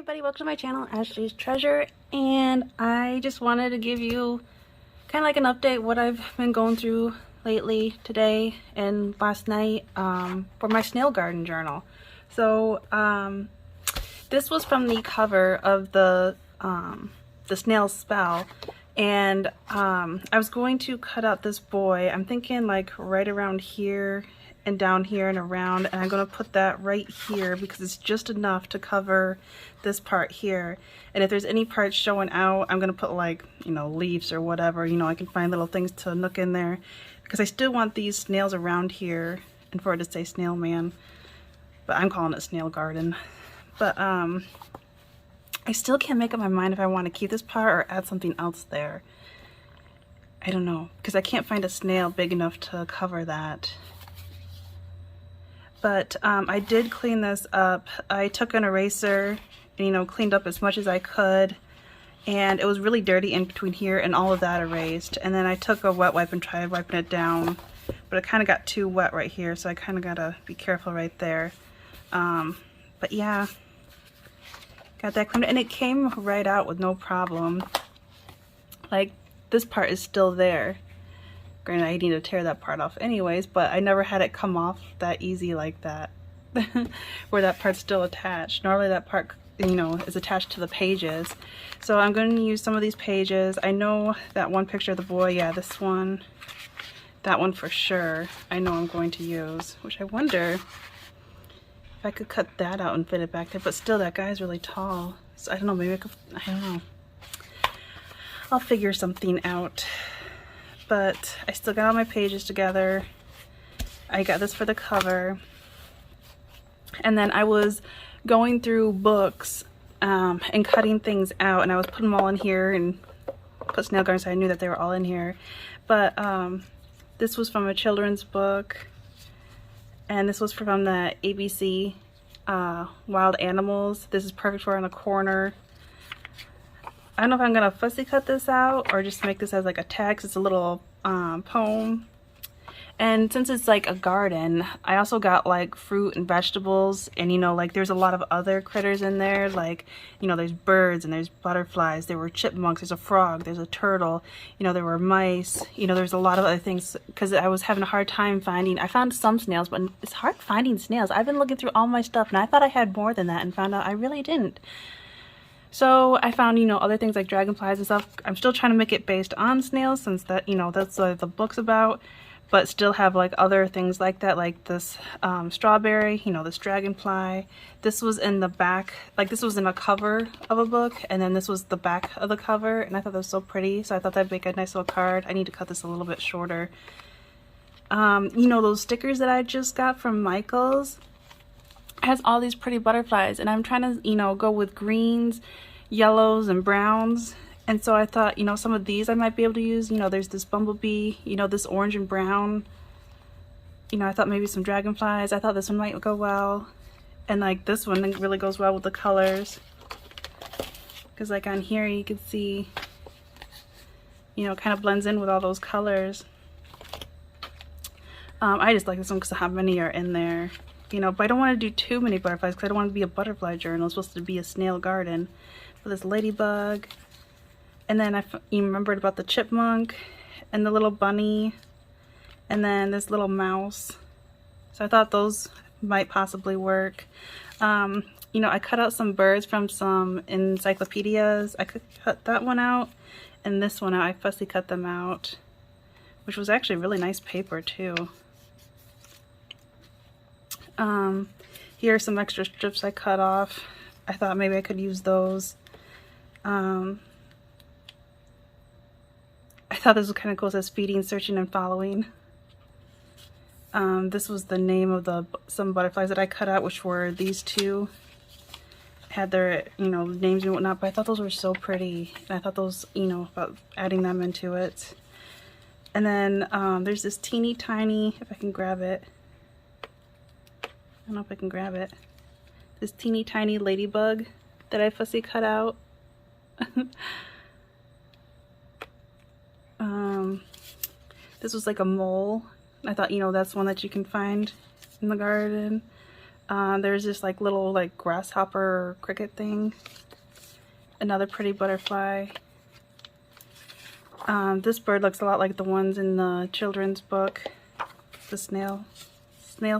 everybody, welcome to my channel, Ashley's Treasure, and I just wanted to give you kind of like an update what I've been going through lately today and last night for my snail garden journal. So this was from the cover of the snail spell, and I was going to cut out this boy. I'm thinking like right around here and down here and around, and I'm going to put that right here because it's just enough to cover this part here. And if there's any parts showing out, I'm going to put like, you know, leaves or whatever, you know, I can find little things to nook in there because I still want these snails around here and for it to say Snail Man, but I'm calling it Snail Garden. But I still can't make up my mind if I want to keep this part or add something else there. I don't know, because I can't find a snail big enough to cover that. But I did clean this up. I took an eraser and, you know, cleaned up as much as I could. And it was really dirty in between here and all of that erased. And then I took a wet wipe and tried wiping it down. But it kind of got too wet right here, so I kind of got to be careful right there. But yeah, got that cleaned, and it came right out with no problem. Like, this part is still there. Granted, I need to tear that part off anyways, but I never had it come off that easy like that. Where that part's still attached. Normally that part, you know, is attached to the pages. So I'm going to use some of these pages. I know that one picture of the boy, yeah, this one, that one for sure, I know I'm going to use. Which I wonder if I could cut that out and fit it back there, but still that guy's really tall. So I don't know, maybe I could, I don't know. I'll figure something out. But I still got all my pages together. I got this for the cover. And then I was going through books and cutting things out, and I was putting them all in here and put Snail Garden, so I knew that they were all in here. But this was from a children's book, and this was from the ABC Wild Animals. This is perfect for in a corner. I don't know if I'm gonna fussy cut this out or just make this as like a tag. It's a little poem. And since it's like a garden, I also got like fruit and vegetables, and you know, like there's a lot of other critters in there, like, you know, there's birds and there's butterflies, there were chipmunks, there's a frog, there's a turtle, you know, there were mice, you know, there's a lot of other things, because I was having a hard time finding, I found some snails, but it's hard finding snails. I've been looking through all my stuff and I thought I had more than that and found out I really didn't. So I found, you know, other things like dragonflies and stuff. I'm still trying to make it based on snails, since that, you know, that's what the book's about, but still have like other things like that, like this strawberry, you know, this dragonfly. This was in the back, like this was in a cover of a book, and then this was the back of the cover, and I thought that was so pretty, so I thought that'd make a nice little card. I need to cut this a little bit shorter. You know, those stickers that I just got from Michael's has all these pretty butterflies, and I'm trying to, you know, go with greens, yellows, and browns. And so I thought, you know, some of these I might be able to use. You know, there's this bumblebee, you know, this orange and brown. You know, I thought maybe some dragonflies. I thought this one might go well. And like this one really goes well with the colors, because like on here you can see, you know, it kind of blends in with all those colors. I just like this one because of how many are in there. You know, but I don't want to do too many butterflies because I don't want it to be a butterfly journal. It's supposed to be a snail garden. So this ladybug, and then you remembered about the chipmunk and the little bunny, and then this little mouse. So I thought those might possibly work. You know, I cut out some birds from some encyclopedias. I could cut that one out, and this one out. I fussy cut them out, which was actually really nice paper too. Here are some extra strips I cut off. I thought maybe I could use those. I thought this was kind of cool. It says feeding, searching, and following. This was the name of some butterflies that I cut out, which were these two. Had their, you know, names and whatnot, but I thought those were so pretty. And I thought those, you know, about adding them into it. And then there's this teeny tiny, if I can grab it. I don't know if I can grab it. This teeny tiny ladybug that I fussy cut out. This was like a mole. I thought, you know, that's one that you can find in the garden. There's this like little like grasshopper cricket thing. Another pretty butterfly. This bird looks a lot like the ones in the children's book, the snail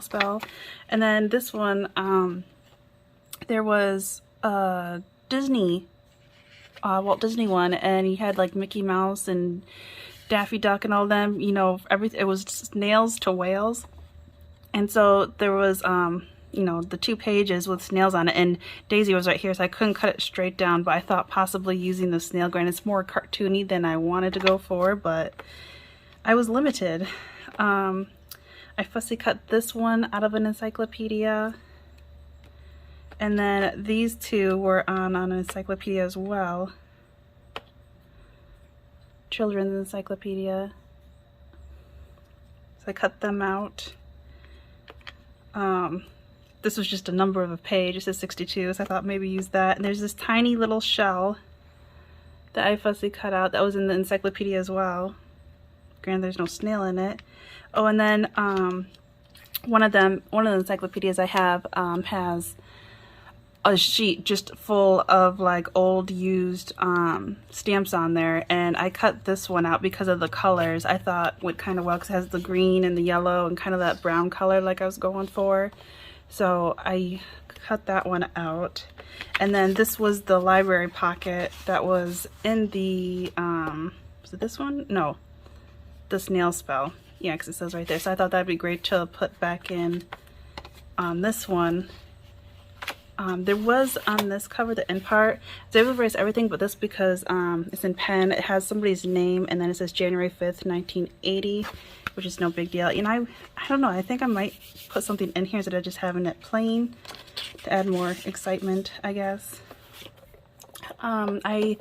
spell. And then this one, there was a Disney, Walt Disney one, and he had like Mickey Mouse and Daffy Duck and all them, you know, everything. It was snails to whales. And so there was, you know, the 2 pages with snails on it, and Daisy was right here, so I couldn't cut it straight down, but I thought possibly using the snail grain. It's more cartoony than I wanted to go for, but I was limited. I fussy cut this one out of an encyclopedia, and then these 2 were on an encyclopedia as well. Children's encyclopedia. So I cut them out. This was just a number of a page. It says 62, so I thought maybe use that. And there's this tiny little shell that I fussy cut out that was in the encyclopedia as well. Granted, there's no snail in it. Oh, and then one of the encyclopedias I have has a sheet just full of like old used stamps on there, and I cut this one out because of the colors. I thought would kind of well, because it has the green and the yellow and kind of that brown color like I was going for. So I cut that one out. And then this was the library pocket that was in the, was it this one? No, the snail spell. Yeah, because it says right there. So I thought that'd be great to put back in on this one. There was on this cover, the end part, I was able to erase everything but this because it's in pen. It has somebody's name, and then it says January 5th, 1980, which is no big deal. You know, I don't know, I think I might put something in here instead of just having it plain to add more excitement, I guess. I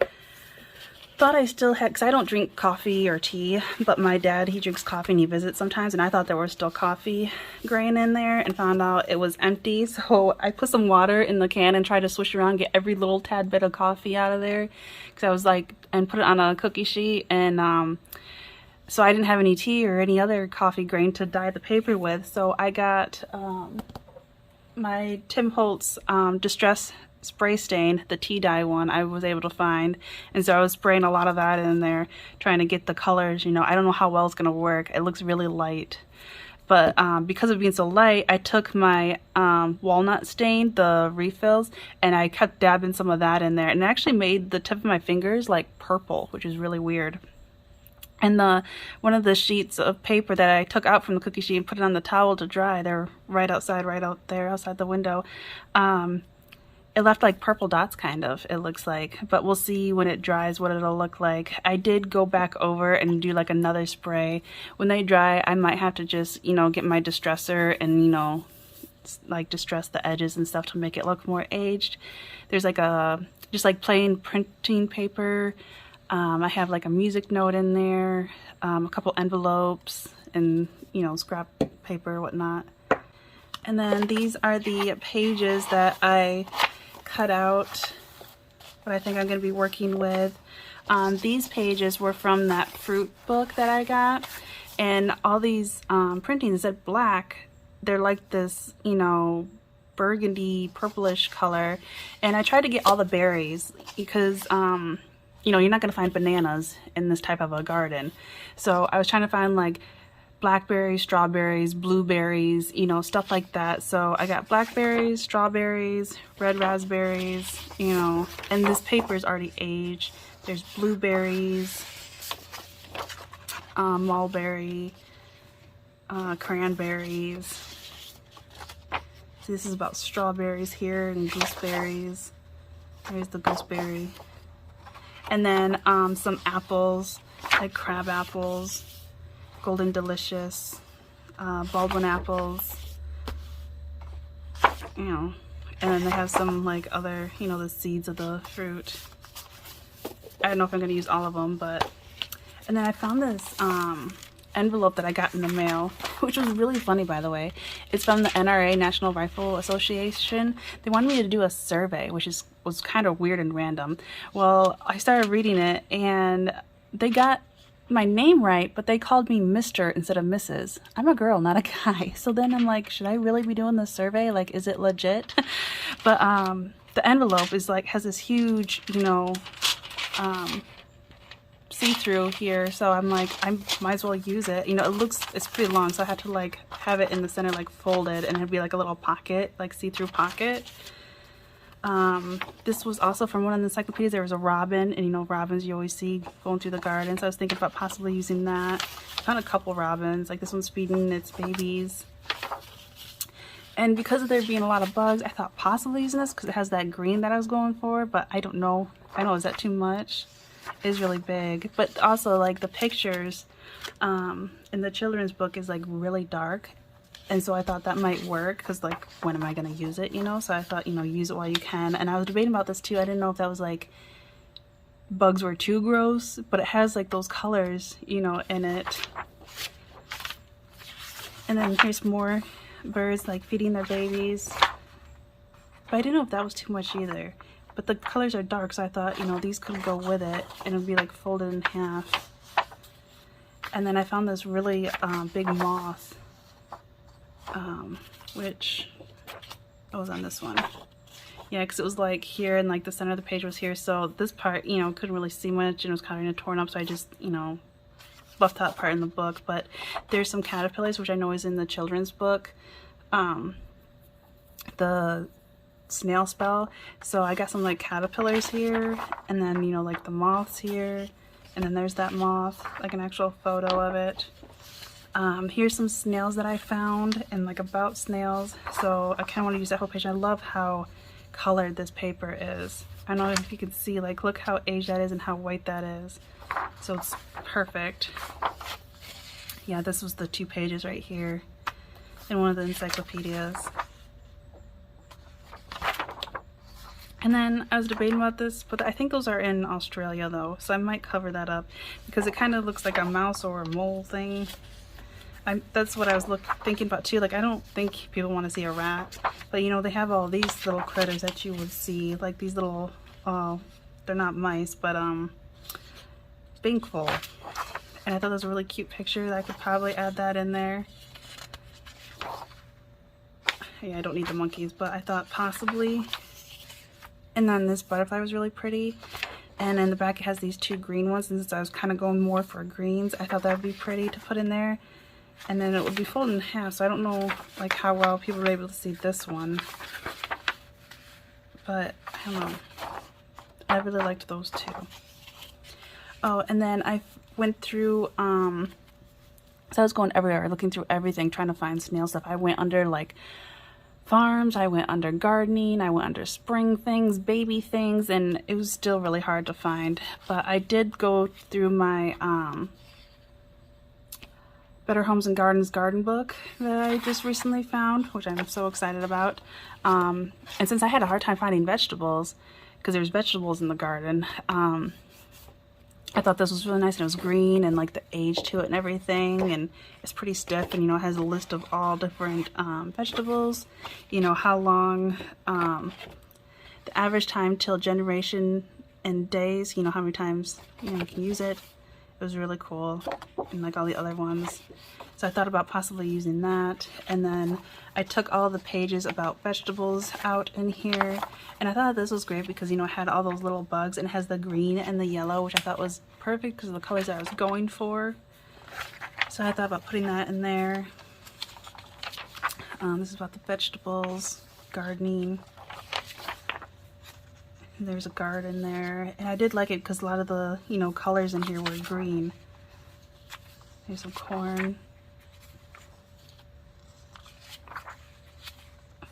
thought I still had, because I don't drink coffee or tea, but my dad, he drinks coffee and he visits sometimes, and I thought there was still coffee grain in there and found out it was empty. So I put some water in the can and tried to swish around, get every little tad bit of coffee out of there, because I was like, and put it on a cookie sheet. And so I didn't have any tea or any other coffee grain to dye the paper with. So I got my Tim Holtz Distress spray stain, the tea dye one I was able to find, and so I was spraying a lot of that in there trying to get the colors. You know, I don't know how well it's gonna work. It looks really light, but because of being so light, I took my walnut stain, the refills, and I kept dabbing some of that in there, and it actually made the tip of my fingers like purple, which is really weird. And one of the sheets of paper that I took out from the cookie sheet and put it on the towel to dry, they're right outside, right out there outside the window, it left like purple dots, kind of, it looks like, but we'll see when it dries what it'll look like. I did go back over and do like another spray. When they dry, I might have to just, you know, get my distresser and, you know, like distress the edges and stuff to make it look more aged. There's like just like plain printing paper. I have like a music note in there, a couple envelopes, and, you know, scrap paper, whatnot. And then these are the pages that I cut out, what I think I'm going to be working with. These pages were from that fruit book that I got, and all these printings said black. They're like this, you know, burgundy purplish color, and I tried to get all the berries because you know, you're not going to find bananas in this type of a garden. So I was trying to find like blackberries, strawberries, blueberries, you know, stuff like that. So I got blackberries, strawberries, red raspberries, you know, and this paper is already aged. There's blueberries, mulberry, cranberries. So this is about strawberries here and gooseberries. There's the gooseberry. And then some apples, like crab apples, Golden Delicious, Baldwin apples, you know, and then they have some like other, you know, the seeds of the fruit. I don't know if I'm going to use all of them, but, and then I found this envelope that I got in the mail, which was really funny, by the way. It's from the NRA, National Rifle Association. They wanted me to do a survey, which was kind of weird and random. Well, I started reading it, and they got my name right, but they called me Mr. instead of Mrs. I'm a girl, not a guy. So then I'm like, should I really be doing this survey? Like, is it legit? But the envelope is like, has this huge, you know, see-through here, so I'm like, I might as well use it. You know, it's pretty long, so I had to like have it in the center, like folded, and it'd be like a little pocket, like see-through pocket. This was also from one of the encyclopedias. There was a robin, and you know, robins you always see going through the garden, so I was thinking about possibly using that. I found a couple robins, like this one's feeding its babies. And because of there being a lot of bugs, I thought possibly using this because it has that green that I was going for, but I don't know. I know, is that too much? It is really big. But also, like, the pictures in the children's book is like really dark. And so I thought that might work because, like, when am I going to use it, you know? So I thought, you know, use it while you can. And I was debating about this too. I didn't know if that was like bugs were too gross, but it has like those colors, you know, in it. And then here's more birds like feeding their babies. But I didn't know if that was too much either. But the colors are dark, so I thought, you know, these could go with it and it would be like folded in half. And then I found this really big moth. Which was on this one. Yeah, because it was like here and like the center of the page was here, so this part, you know, couldn't really see much and it was kind of torn up, so I just, you know, left that part in the book. But there's some caterpillars, which I know is in the children's book, the snail spell. So I got some like caterpillars here, and then, you know, like the moths here, and then there's that moth, like an actual photo of it. Here's some snails that I found and like about snails, so I kind of want to use that whole page. I love how colored this paper is. I don't know if you can see, like, look how aged that is and how white that is. So it's perfect. Yeah, this was the 2 pages right here in one of the encyclopedias. And then I was debating about this, but I think those are in Australia though, so I might cover that up because it kind of looks like a mouse or a mole thing. That's what I was thinking about too. Like, I don't think people want to see a rat, but you know, they have all these little critters that you would see, like these little, they're not mice, but binkful. And I thought that was a really cute picture that I could probably add that in there. Yeah, I don't need the monkeys, but I thought possibly. And then this butterfly was really pretty. And in the back it has these 2 green ones, and since I was kind of going more for greens, I thought that would be pretty to put in there. And then it would be folded in half, so I don't know like how well people were able to see this one. But I don't know. I really liked those 2. Oh, and then I went through, so I was going everywhere, looking through everything, trying to find snail stuff. I went under like farms, I went under gardening, I went under spring things, baby things, and it was still really hard to find. But I did go through my Better Homes and Gardens garden book that I just recently found, which I'm so excited about. And since I had a hard time finding vegetables, because there's vegetables in the garden, I thought this was really nice, and it was green and like the age to it and everything, and it's pretty stiff, and you know, it has a list of all different vegetables, you know, how long, the average time till generation and days, you know, how many times, you know, you can use it. It was really cool, and like all the other ones. So I thought about possibly using that. And then I took all the pages about vegetables out in here, and I thought this was great because, you know, it had all those little bugs, and it has the green and the yellow, which I thought was perfect because of the colors that I was going for. So I thought about putting that in there. This is about the vegetables, gardening. There's a garden there, and I did like it because a lot of the, you know, colors in here were green. There's some corn,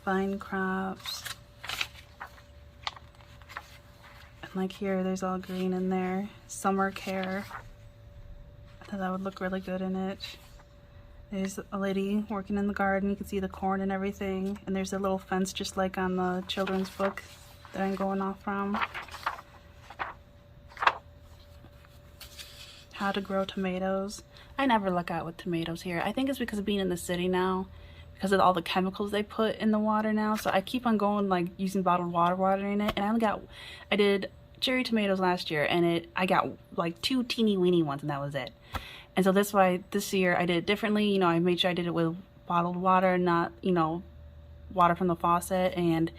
vine crops, and like here there's all green in there. Summer care, I thought that would look really good in it. There's a lady working in the garden, you can see the corn and everything, and there's a little fence just like on the children's book that I'm going off from. How to grow tomatoes. I never luck out with tomatoes here. I think it's because of being in the city now, because of all the chemicals they put in the water now. So I keep on going like using bottled water watering it, and I did cherry tomatoes last year, and I got like 2 teeny weeny ones, and that was it. And so that's why this year I did it differently. You know, I made sure I did it with bottled water, not, you know, water from the faucet. And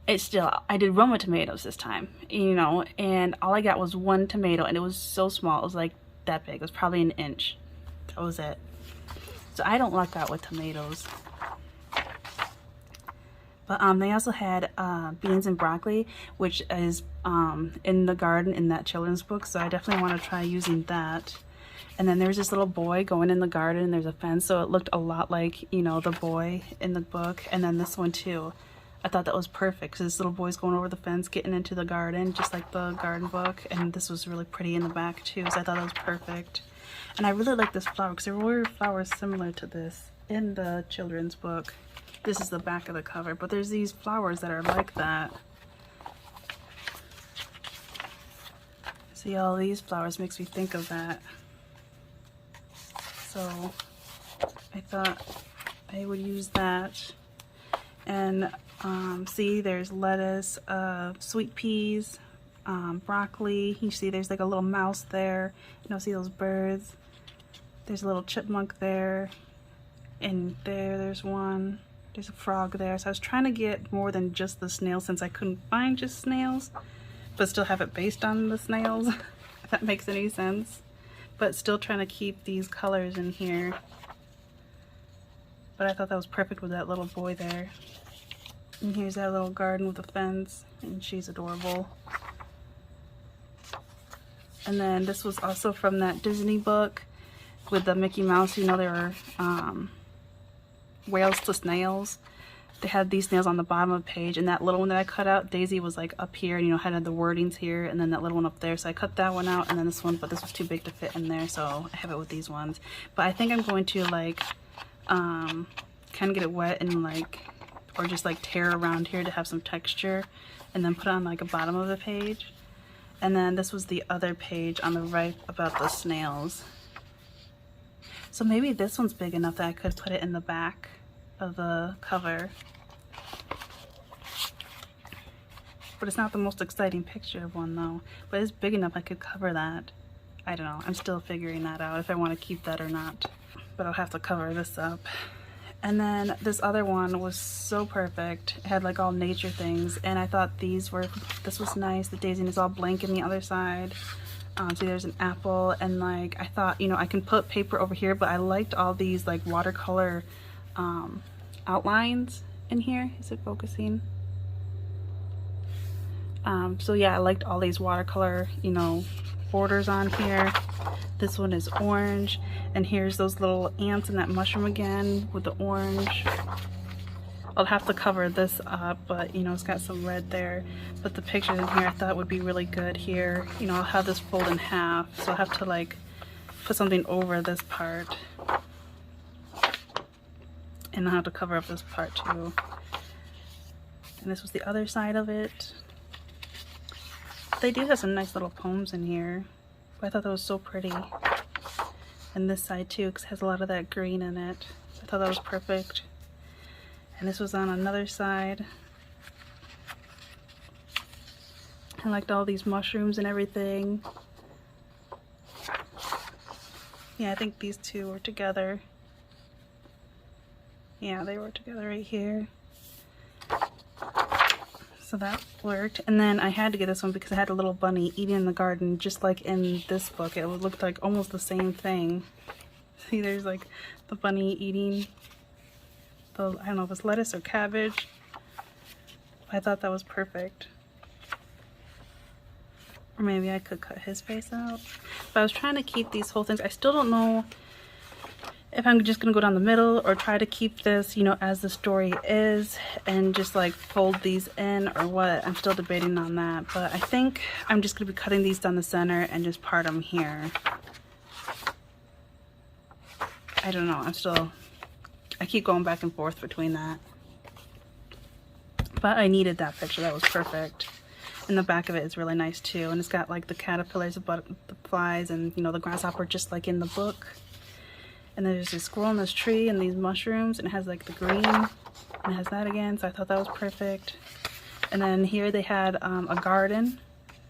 it's still, I did Roma tomatoes this time, you know, and all I got was 1 tomato, and it was so small. It was like that big. It was probably an inch. That was it. So I don't like that with tomatoes. But they also had beans and broccoli, which is in the garden in that children's book. So I definitely want to try using that. And then there's this little boy going in the garden, and there's a fence, so it looked a lot like, you know, the boy in the book. And then this one too. I thought that was perfect, because this little boy's going over the fence, getting into the garden, just like the garden book. And this was really pretty in the back too, so I thought that was perfect. And I really like this flower, because there were flowers similar to this in the children's book. This is the back of the cover, but there's these flowers that are like that. See, all these flowers makes me think of that. So I thought I would use that. And see, there's lettuce, sweet peas, broccoli. You see there's like a little mouse there. You know, see those birds? There's a little chipmunk there. And there's one. There's a frog there. So I was trying to get more than just the snails, since I couldn't find just snails, but still have it based on the snails, if that makes any sense. But still trying to keep these colors in here. But I thought that was perfect with that little boy there. And here's that little garden with a fence, and she's adorable. And then this was also from that Disney book with the Mickey Mouse. You know, there were whales to snails. They had these snails on the bottom of the page, and that little one that I cut out, Daisy, was like up here, and you know, had the wordings here, and then that little one up there. So I cut that one out, and then this one, but this was too big to fit in there, so I have it with these ones. But I think I'm going to like kind of get it wet and like, or just like tear around here to have some texture, and then put it on like a bottom of the page. And then this was the other page on the right about the snails. So maybe this one's big enough that I could put it in the back of the cover. But it's not the most exciting picture of one though. But it's big enough I could cover that. I don't know. I'm still figuring that out if I want to keep that or not. But I'll have to cover this up. And then this other one was so perfect. It had like all nature things, and I thought this was nice. The daisy is all blank in the other side. See, there's an apple, and like I thought, you know, I can put paper over here, but I liked all these like watercolor outlines in here. Is it focusing? So yeah, I liked all these watercolor, you know, borders on here. This one is orange, and here's those little ants and that mushroom again with the orange. I'll have to cover this up, but you know, it's got some red there. But the pictures in here I thought would be really good here. You know, I'll have this fold in half, so I'll have to like put something over this part. And I'll have to cover up this part too. And this was the other side of it. They do have some nice little poems in here. But I thought that was so pretty. And this side too, because it has a lot of that green in it. I thought that was perfect. And this was on another side. I liked all these mushrooms and everything. Yeah, I think these two were together. Yeah, they were together right here. So that worked. And then I had to get this one because I had a little bunny eating in the garden, just like in this book. It looked like almost the same thing. See, there's like the bunny eating the, I don't know if it's lettuce or cabbage. I thought that was perfect. Or maybe I could cut his face out. But I was trying to keep these whole things. I still don't know if I'm just gonna go down the middle or try to keep this, you know, as the story is and just like fold these in or what. I'm still debating on that, but I think I'm just gonna be cutting these down the center and just part them here. I don't know, I keep going back and forth between that. But I needed that picture, that was perfect. And the back of it is really nice too, and it's got like the caterpillars, the butterflies, and you know, the grasshopper just like in the book. And there's a squirrel in this tree and these mushrooms, and it has like the green, and it has that again, so I thought that was perfect. And then here they had a garden.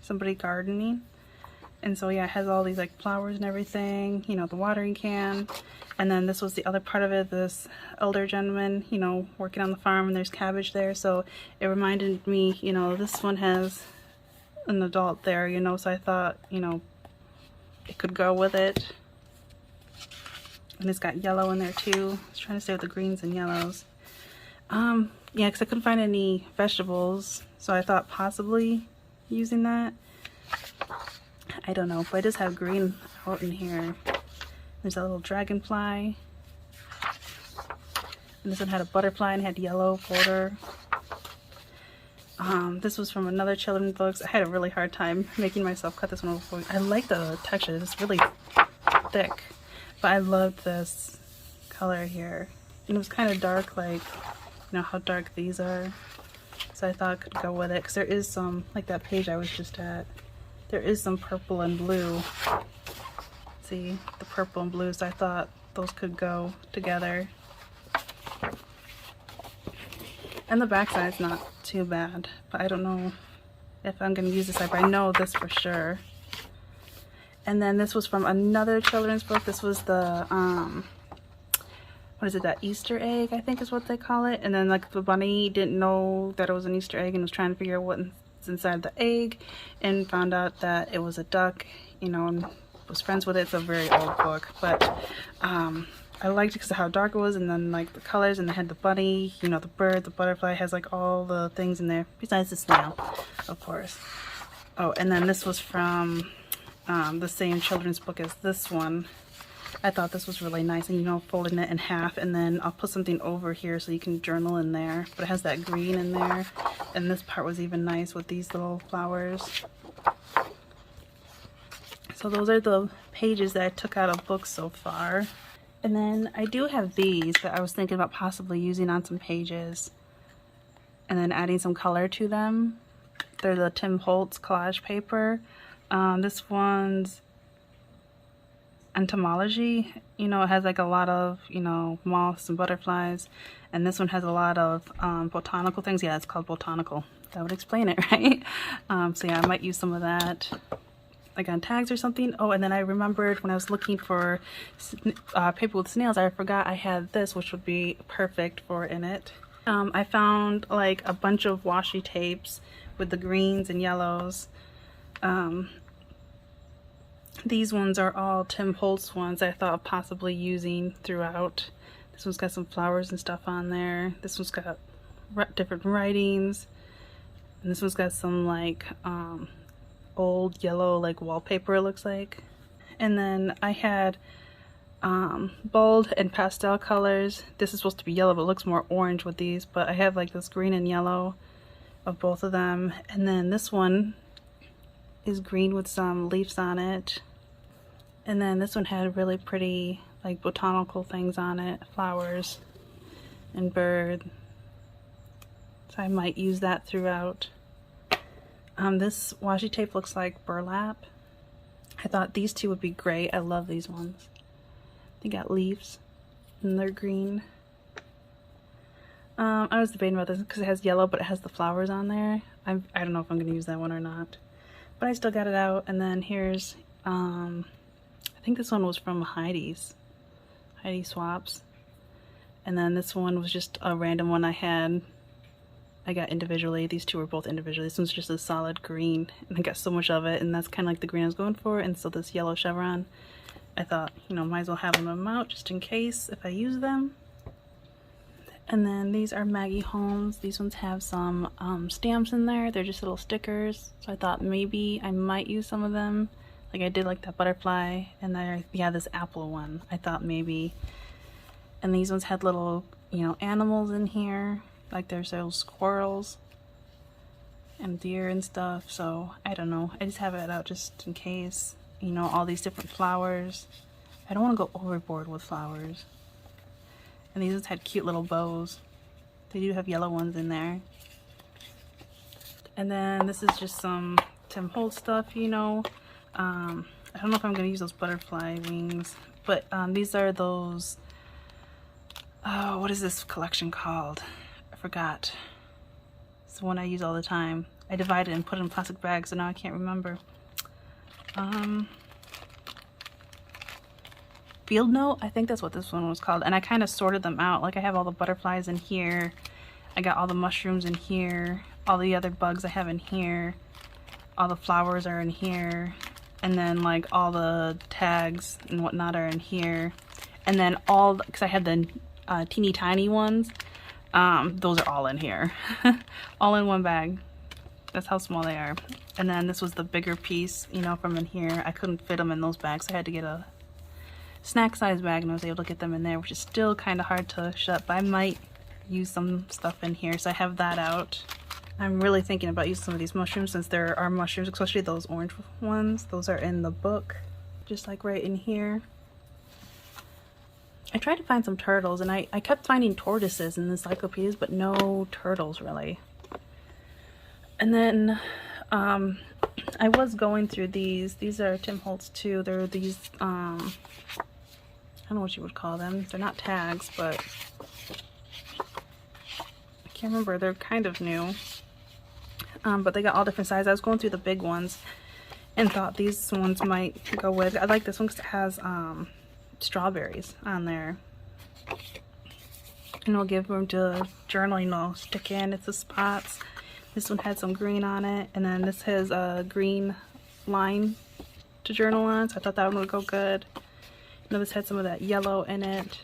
somebody gardening. And so yeah, it has all these like flowers and everything, you know, the watering can. And then this was the other part of it, this elder gentleman, you know, working on the farm, and there's cabbage there. So it reminded me, you know, this one has an adult there, you know, so I thought, you know, it could go with it. And it's got yellow in there too. I was trying to stay with the greens and yellows. Yeah, because I couldn't find any vegetables, so I thought possibly using that. I don't know, but I just have green out in here. There's a little dragonfly. And this one had a butterfly and had yellow border. This was from another children's books. I had a really hard time making myself cut this one before. I like the texture, it's really thick. But I loved this color here. And it was kind of dark, like, you know how dark these are. So I thought it could go with it, because there is some, like that page I was just at, there is some purple and blue. See, the purple and blue, so I thought those could go together. And the back side's not too bad, but I don't know if I'm going to use this side, but I know this for sure. And then this was from another children's book. This was the, what is it, that Easter egg, I think is what they call it. And then like the bunny didn't know that it was an Easter egg and was trying to figure out what's inside the egg, and found out that it was a duck, you know, and was friends with it. It's a very old book, but I liked it because of how dark it was, and then like the colors, and they had the bunny, you know, the bird, the butterfly, has like all the things in there, besides the snail, of course. Oh, and then this was from the same children's book as this one. I thought this was really nice, and you know, folding it in half, and then I'll put something over here so you can journal in there, but it has that green in there, and this part was even nice with these little flowers. So those are the pages that I took out of books so far. And then I do have these that I was thinking about possibly using on some pages and then adding some color to them. They're the Tim Holtz collage paper. This one's entomology. You know, it has like a lot of, you know, moths and butterflies. And this one has a lot of botanical things. Yeah, it's called botanical. That would explain it, right? So yeah, I might use some of that, like on tags or something. Oh, and then I remembered when I was looking for paper with snails, I forgot I had this, which would be perfect for in it. I found like a bunch of washi tapes with the greens and yellows. These ones are all Tim Holtz ones I thought of possibly using throughout. This one's got some flowers and stuff on there. This one's got different writings. And this one's got some like old yellow like wallpaper, it looks like. And then I had bold and pastel colors. This is supposed to be yellow, but it looks more orange with these, but I have like this green and yellow of both of them. And then this one is green with some leaves on it. And then this one had really pretty like botanical things on it, flowers and bird. So I might use that throughout. This washi tape looks like burlap. I thought these two would be great. I love these ones. They got leaves and they're green. I was debating about this because it has yellow, but it has the flowers on there. I don't know if I'm going to use that one or not, but I still got it out. And then here's, I think this one was from Heidi Swaps. And then this one was just a random one I got individually. These two were both individually. This one's just a solid green, and I got so much of it, and that's kind of like the green I was going for. And so this yellow chevron, I thought, you know, might as well have them out just in case if I use them. And then these are Maggie Holmes. These ones have some stamps in there. They're just little stickers. So I thought maybe I might use some of them. Like I did like that butterfly, and then yeah, this apple one. I thought maybe. And these ones had little, you know, animals in here. Like there's those squirrels and deer and stuff. So I don't know. I just have it out just in case. You know, all these different flowers. I don't want to go overboard with flowers. And these ones had cute little bows. They do have yellow ones in there. And then this is just some Tim Holtz stuff, you know. I don't know if I'm going to use those butterfly wings, but these are those, oh, what is this collection called? I forgot. It's the one I use all the time. I divided and put it in plastic bags, so now I can't remember. Field Note, I think that's what this one was called. And I kind of sorted them out. Like I have all the butterflies in here. I got all the mushrooms in here. All the other bugs I have in here. All the flowers are in here. And then like all the tags and whatnot are in here. And then all, because I had the teeny tiny ones, those are all in here. All in one bag. That's how small they are. And then this was the bigger piece, you know, from in here. I couldn't fit them in those bags, so I had to get a snack size bag, and I was able to get them in there, which is still kind of hard to shut, but I might use some stuff in here, so I have that out. I'm really thinking about using some of these mushrooms, since there are mushrooms, especially those orange ones. Those are in the book, just like right in here. I tried to find some turtles, and I kept finding tortoises in the encyclopedias, but no turtles really. And then I was going through these. These are Tim Holtz too. They're these, I don't know what you would call them. They're not tags, but I can't remember. They're kind of new. But they got all different sizes. I was going through the big ones and thought these ones might go with. I like this one because it has strawberries on there. And it'll give room to journaling to stick in. It's the spots. This one had some green on it. And then this has a green line to journal on. So I thought that one would go good. You know, this had some of that yellow in it,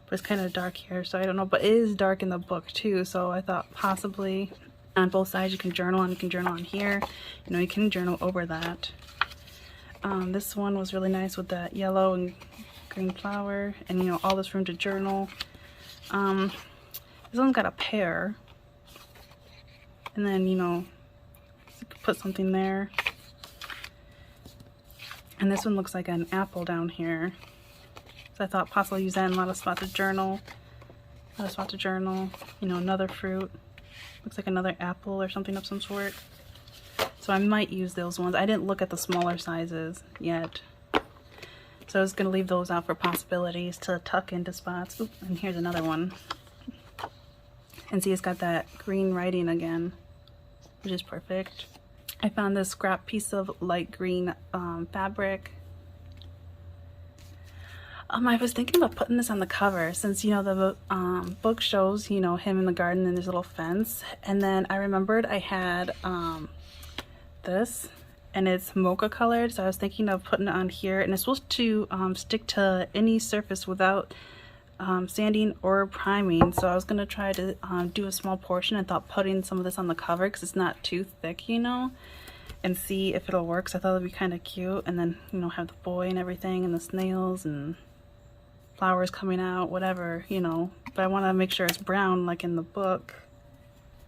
but it's kind of dark here, so I don't know. But it is dark in the book too, so I thought possibly on both sides you can journal on. You can journal on here, you know, you can journal over that. This one was really nice with that yellow and green flower, and you know, all this room to journal. This one's got a pear, and then you know, you could put something there. And this one looks like an apple down here. So I thought possibly use that in a lot of spots to journal. A lot of spots to journal. You know, another fruit. Looks like another apple or something of some sort. So I might use those ones. I didn't look at the smaller sizes yet. So I was going to leave those out for possibilities to tuck into spots. Oop, and here's another one. And see, it's got that green writing again, which is perfect. I found this scrap piece of light green fabric. I was thinking about putting this on the cover, since you know the book shows, you know, him in the garden and his little fence. And then I remembered I had this, and it's mocha colored, so I was thinking of putting it on here. And it's supposed to stick to any surface without sanding or priming, so I was gonna try to do a small portion. I thought putting some of this on the cover because it's not too thick, you know, and see if it'll work. So I thought it'd be kind of cute, and then you know, have the boy and everything, and the snails and flowers coming out, whatever, you know. But I want to make sure it's brown like in the book,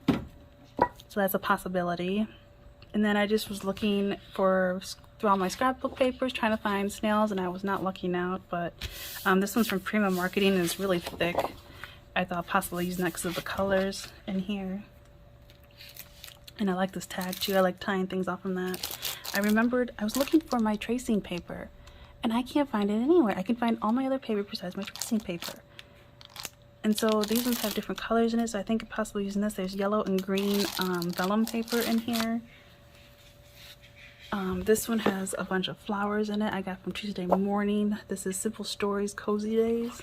so that's a possibility. And then I just was looking for through all my scrapbook papers trying to find snails, and I was not lucking out. But this one's from Prima Marketing and it's really thick. I thought possibly using that because of the colors in here. And I like this tag too. I like tying things off from that. I remembered I was looking for my tracing paper and I can't find it anywhere. I can find all my other paper besides my tracing paper. And so these ones have different colors in it, so I think possibly using this. There's yellow and green vellum paper in here. This one has a bunch of flowers in it. I got from Tuesday Morning. This is Simple Stories Cozy Days.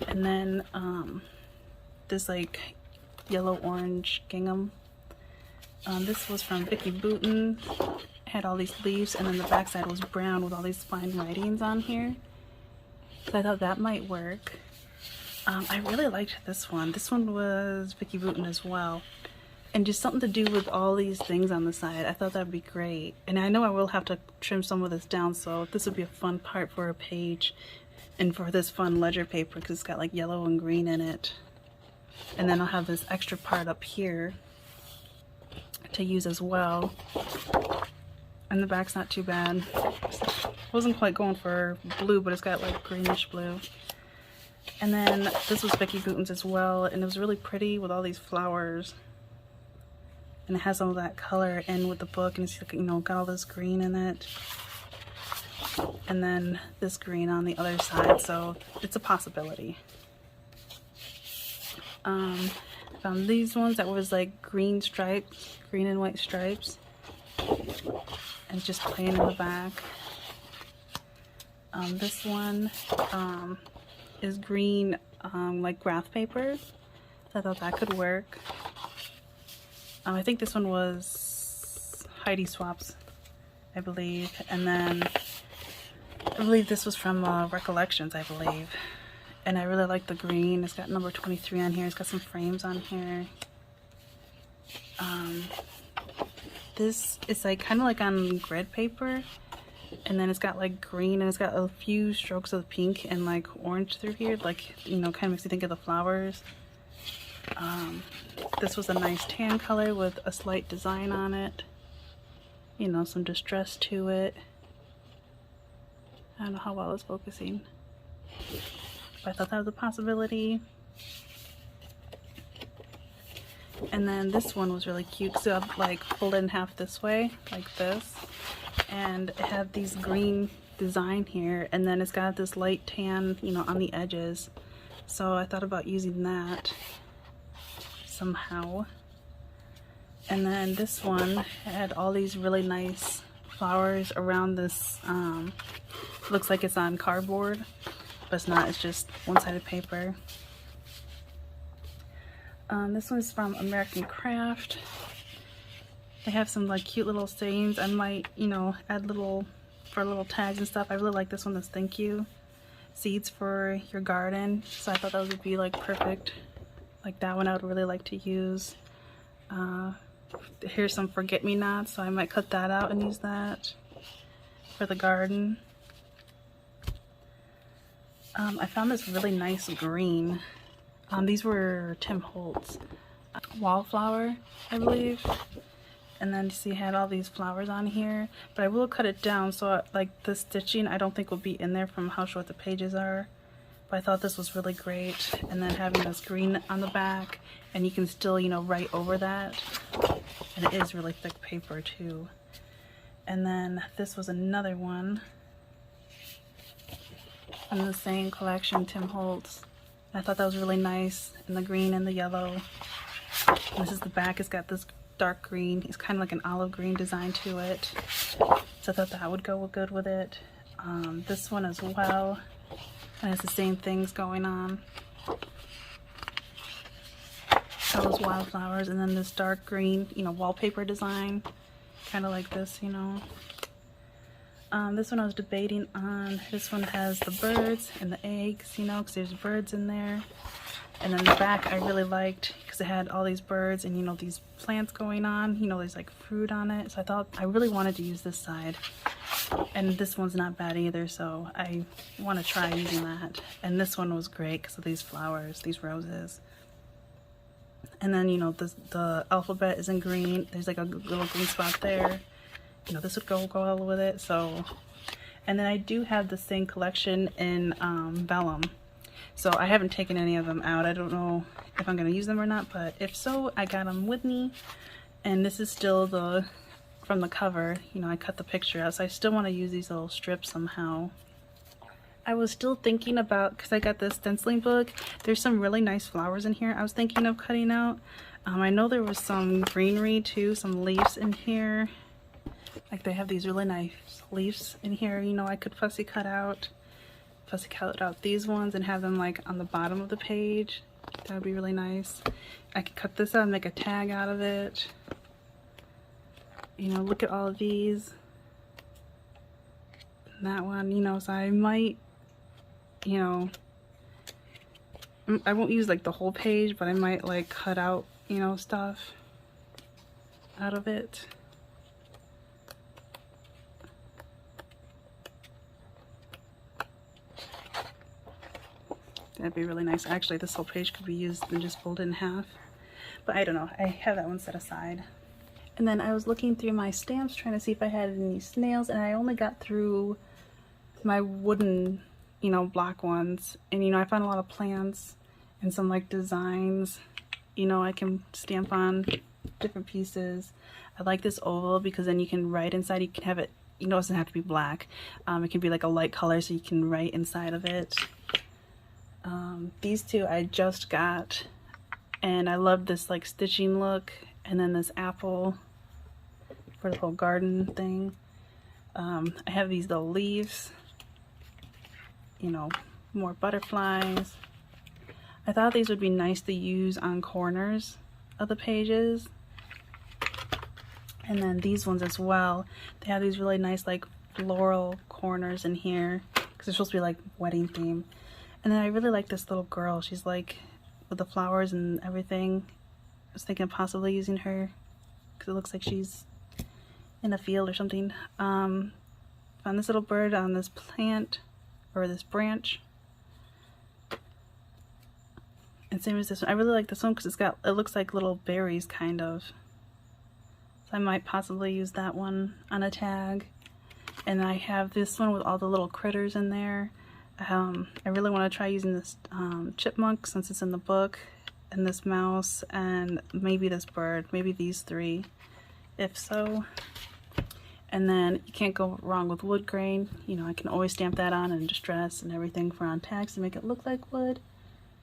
And then this like yellow orange gingham. This was from Vicky Bouton. It had all these leaves, and then the backside was brown with all these fine writings on here. So I thought that might work. I really liked this one. This one was Vicky Bouton as well. And just something to do with all these things on the side. I thought that would be great. And I know I will have to trim some of this down, so this would be a fun part for a page and for this fun ledger paper because it's got like yellow and green in it. And then I'll have this extra part up here to use as well. And the back's not too bad. Wasn't quite going for blue, but it's got like greenish blue. And then this was Vicky Bouton's as well, and it was really pretty with all these flowers. And it has some of that color in with the book, and it's, you know, got all this green in it. And then this green on the other side, so it's a possibility. found these ones that was like green stripes, green and white stripes, and just plain in the back. This one is green, like graph paper. So I thought that could work. I think this one was Heidi Swaps, I believe. And then I believe this was from Recollections, I believe. And I really like the green. It's got number 23 on here. It's got some frames on here. This is like kind of like on grid paper. And then it's got like green, and it's got a few strokes of pink and like orange through here. Like, you know, kind of makes you think of the flowers. This was a nice tan color with a slight design on it. You know, some distress to it. I don't know how well it's focusing. But I thought that was a possibility. And then this one was really cute. So I've like pulled it in half this way, like this. And it had these green design here. And then it's got this light tan, you know, on the edges. So I thought about using that somehow. And then this one had all these really nice flowers around this. Looks like it's on cardboard. But it's not, it's just one-sided paper. This one's from American Craft. They have some like cute little sayings. I might, you know, add little tags and stuff. I really like this one, this thank you. Seeds for your garden. So I thought that would be like perfect. Like that one I would really like to use. Here's some forget-me-nots, so I might cut that out and use that for the garden. I found this really nice green. These were Tim Holtz wallflower, I believe. And then you see it had all these flowers on here. But I will cut it down so like the stitching I don't think will be in there from how short the pages are. But I thought this was really great. And then having this green on the back, and you can still, you know, write over that. And it is really thick paper too. And then this was another one from the same collection, Tim Holtz. I thought that was really nice, in the green and the yellow. And this is the back. It's got this dark green. It's kind of like an olive green design to it. So I thought that would go good with it. This one as well. And it's the same things going on. All those wildflowers, and then this dark green, you know, wallpaper design. Kind of like this, you know. This one I was debating on. This one has the birds and the eggs, you know, because there's birds in there. And then the back I really liked because it had all these birds and, you know, these plants going on. You know, there's like fruit on it. So I thought I really wanted to use this side. And this one's not bad either, so I want to try using that. And this one was great because of these flowers, these roses. And then, you know, the alphabet is in green. There's like a little green spot there. You know, this would go well with it. So, and then I do have the same collection in vellum. So I haven't taken any of them out. I don't know if I'm going to use them or not, but if so, I got them with me. And this is still the from the cover. You know, I cut the picture out, so I still want to use these little strips somehow. I was still thinking about, because I got this stenciling book, there's some really nice flowers in here I was thinking of cutting out. I know there was some greenery too, some leaves in here. Like they have these really nice leaves in here, you know, I could fussy cut out these ones and have them like on the bottom of the page. That would be really nice. I could cut this out and make a tag out of it. You know, look at all of these. And that one, you know, so I might, you know, I won't use like the whole page, but I might like cut out, you know, stuff out of it. That'd be really nice. Actually, this whole page could be used and just folded in half. But I don't know. I have that one set aside. And then I was looking through my stamps trying to see if I had any snails, and I only got through my wooden, you know, block ones. And, you know, I found a lot of plants and some like designs, you know, I can stamp on different pieces. I like this oval because then you can write inside. You can have it, you know, it doesn't have to be black. It can be like a light color so you can write inside of it. These two I just got, And I love this like stitching look, and then this apple for the whole garden thing. I have these little leaves, you know, more butterflies. I thought these would be nice to use on corners of the pages. And then these ones as well. They have these really nice like floral corners in here because they're supposed to be like wedding theme. And then I really like this little girl. She's like with the flowers and everything. I was thinking of possibly using her because it looks like she's in a field or something. Found this little bird on this plant or this branch. And same as this one. I really like this one because it looks like little berries kind of. So I might possibly use that one on a tag. And I have this one with all the little critters in there. I really want to try using this chipmunk since it's in the book, and this mouse, and maybe this bird, maybe these three, if so. And then you can't go wrong with wood grain. You know, I can always stamp that on and distress and everything for on tags to make it look like wood.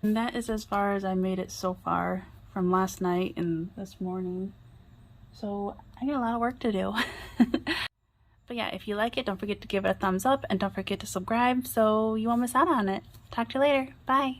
And that is as far as I made it so far from last night and this morning. So I got a lot of work to do. But yeah, if you like it, don't forget to give it a thumbs up and don't forget to subscribe so you won't miss out on it. Talk to you later. Bye.